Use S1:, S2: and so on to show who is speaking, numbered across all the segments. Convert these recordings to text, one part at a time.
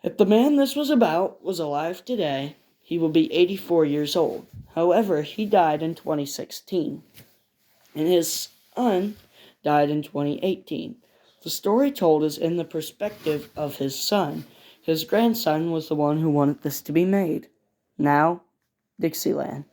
S1: If the man this was about was alive today, he would be 84 years old. However, he died in 2016, and his son died in 2018. The story told is in the perspective of his son. His grandson was the one who wanted this to be made. Now, Dixieland.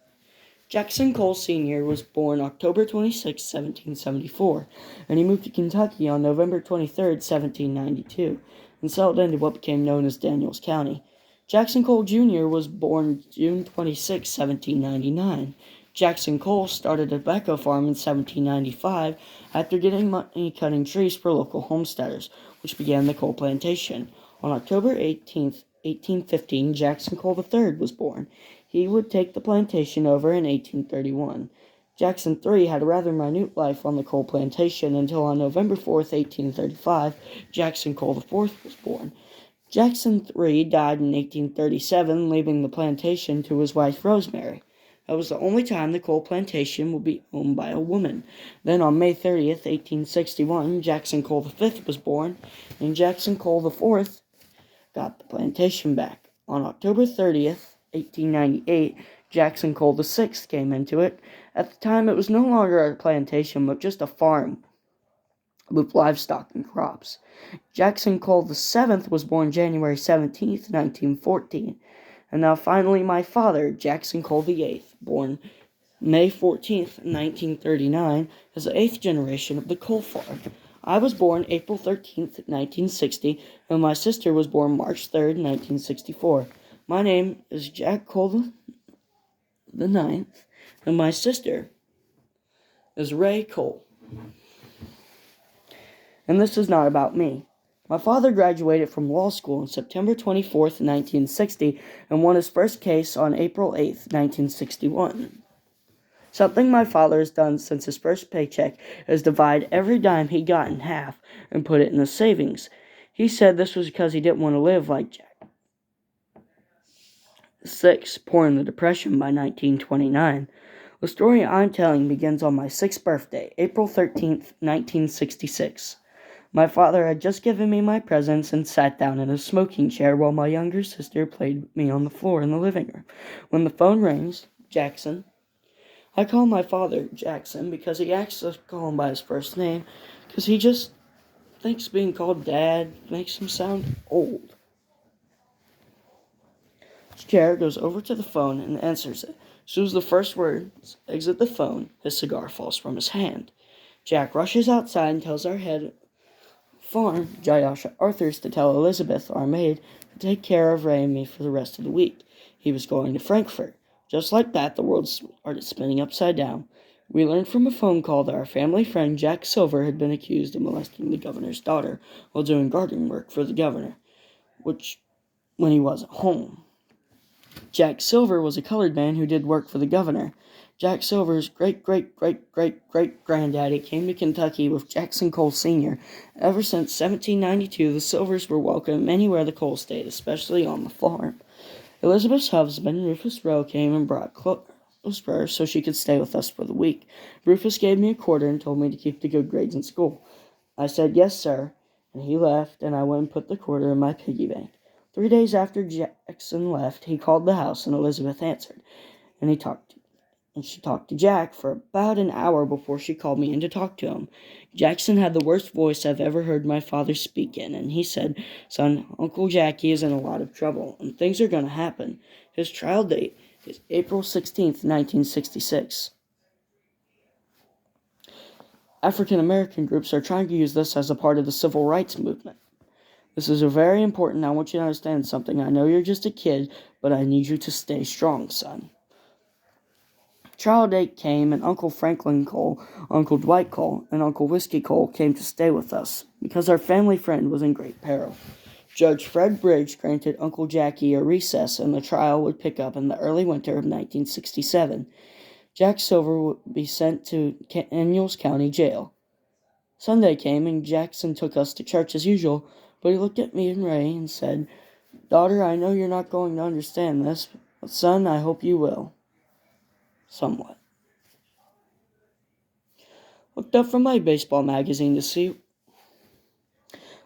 S1: Jackson Cole Sr. was born October 26, 1774, and he moved to Kentucky on November 23, 1792, and settled into what became known as Daniels County. Jackson Cole Jr. was born June 26, 1799. Jackson Cole started a tobacco farm in 1795 after getting money cutting trees for local homesteaders, which began the Cole Plantation. On October 18, 1815, Jackson Cole III was born. He would take the plantation over in 1831. Jackson III had a rather minute life on the Cole Plantation until on November 4th, 1835, Jackson Cole IV was born. Jackson III died in 1837, leaving the plantation to his wife Rosemary. That was the only time the Cole Plantation would be owned by a woman. Then on May 30th, 1861, Jackson Cole V was born, and Jackson Cole IV got the plantation back. On October 30th, 1898, Jackson Cole VI came into it. At the time, it was no longer a plantation, but just a farm with livestock and crops. Jackson Cole VII was born January 17th, 1914. And now finally my father, Jackson Cole VIII, born May 14th, 1939, is the 8th generation of the Cole farm. I was born April 13th, 1960, and my sister was born March 3rd, 1964. My name is Jack Cole the Ninth, and my sister is Ray Cole. And this is not about me. My father graduated from law school on September 24th, 1960, and won his first case on April 8th, 1961. Something my father has done since his first paycheck is divide every dime he got in half and put it in a savings. He said this was because he didn't want to live like Jack VI, poor in the Depression by 1929. The story I'm telling begins on my 6th birthday, April 13th, 1966. My father had just given me my presents and sat down in a smoking chair while my younger sister played with me on the floor in the living room. When the phone rings, Jackson. I call my father Jackson because he asks us to call him by his first name, because he just thinks being called Dad makes him sound old. His chair goes over to the phone and answers it. As soon as the first words exit the phone, his cigar falls from his hand. Jack rushes outside and tells our head farm, Josh Arthurs, to tell Elizabeth, our maid, to take care of Ray and me for the rest of the week. He was going to Frankfurt. Just like that, the world started spinning upside down. We learned from a phone call that our family friend Jack Silver had been accused of molesting the governor's daughter while doing gardening work for the governor, when he wasn't home. Jack Silver was a colored man who did work for the governor. Jack Silver's great-great-great-great-great-granddaddy came to Kentucky with Jackson Cole Sr. Ever since 1792, the Silvers were welcome anywhere the Cole stayed, especially on the farm. Elizabeth's husband, Rufus Rowe, came and brought clothes for her so she could stay with us for the week. Rufus gave me a quarter and told me to keep the good grades in school. I said, "Yes, sir," and he left, and I went and put the quarter in my piggy bank. 3 days after Jackson left, he called the house, and Elizabeth answered, and she talked to Jack for about an hour before she called me in to talk to him. Jackson had the worst voice I've ever heard my father speak in, and he said, "Son, Uncle Jackie is in a lot of trouble, and things are going to happen." His trial date is April 16th, 1966. African American groups are trying to use this as a part of the civil rights movement. This is very important. I want you to understand something. I know you're just a kid, but I need you to stay strong, son. Trial date came, and Uncle Franklin Cole, Uncle Dwight Cole, and Uncle Whiskey Cole came to stay with us because our family friend was in great peril. Judge Fred Briggs granted Uncle Jackie a recess, and the trial would pick up in the early winter of 1967. Jack Silver would be sent to Daniels County Jail. Sunday came, and Jackson took us to church as usual, but he looked at me and Ray and said, "Daughter, I know you're not going to understand this, but son, I hope you will." Somewhat. Looked up from my baseball magazine to see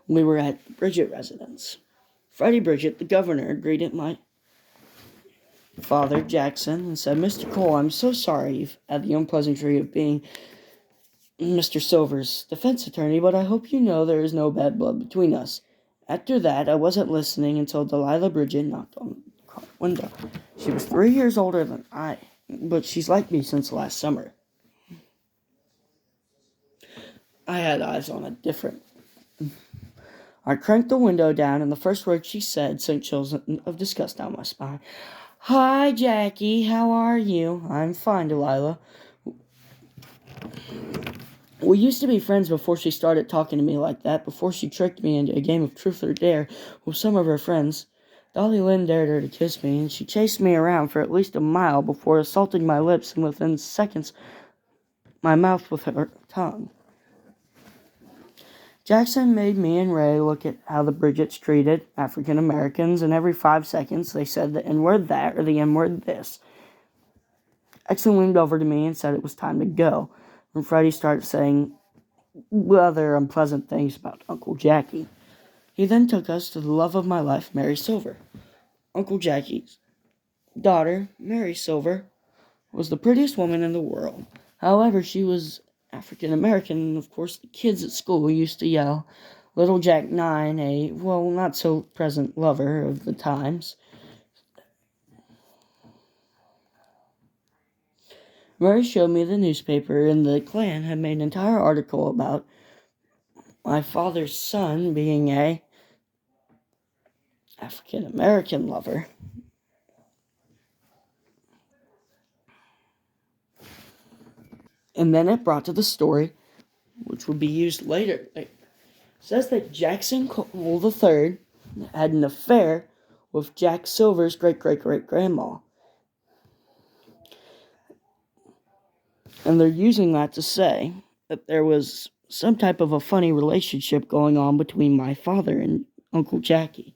S1: we were at the Bridget residence. Freddie Bridget, the governor, greeted my father, Jackson, and said, "Mr. Cole, I'm so sorry you've had the unpleasantry of being Mr. Silver's defense attorney, but I hope you know there is no bad blood between us." After that, I wasn't listening until Delilah Bridget knocked on the car window. She was 3 years older than I, but she's liked me since last summer. I had eyes on a different. I cranked the window down, and the first word she said sent chills of disgust down my spine. "Hi, Jackie. How are you?" "I'm fine, Delilah. We used to be friends before she started talking to me like that, before she tricked me into a game of truth or dare with some of her friends. Dolly Lynn dared her to kiss me, and she chased me around for at least a mile before assaulting my lips and within seconds my mouth with her tongue. Jackson made me and Ray look at how the Bridgets treated African Americans, and every 5 seconds they said the N-word that or the N-word this. Jackson leaned over to me and said it was time to go, and Freddie started saying other unpleasant things about Uncle Jackie. He then took us to the love of my life, Mary Silver. Uncle Jackie's daughter, Mary Silver, was the prettiest woman in the world. However, she was African American, and of course the kids at school used to yell, "Little Jack 9, a, well, not so present lover of the times." Mary showed me the newspaper, and the Klan had made an entire article about my father's son being a African American lover. And then it brought to the story, which would be used later. It says that Jackson Cole III had an affair with Jack Silver's great-great-great-grandma. And they're using that to say that there was some type of a funny relationship going on between my father and Uncle Jackie.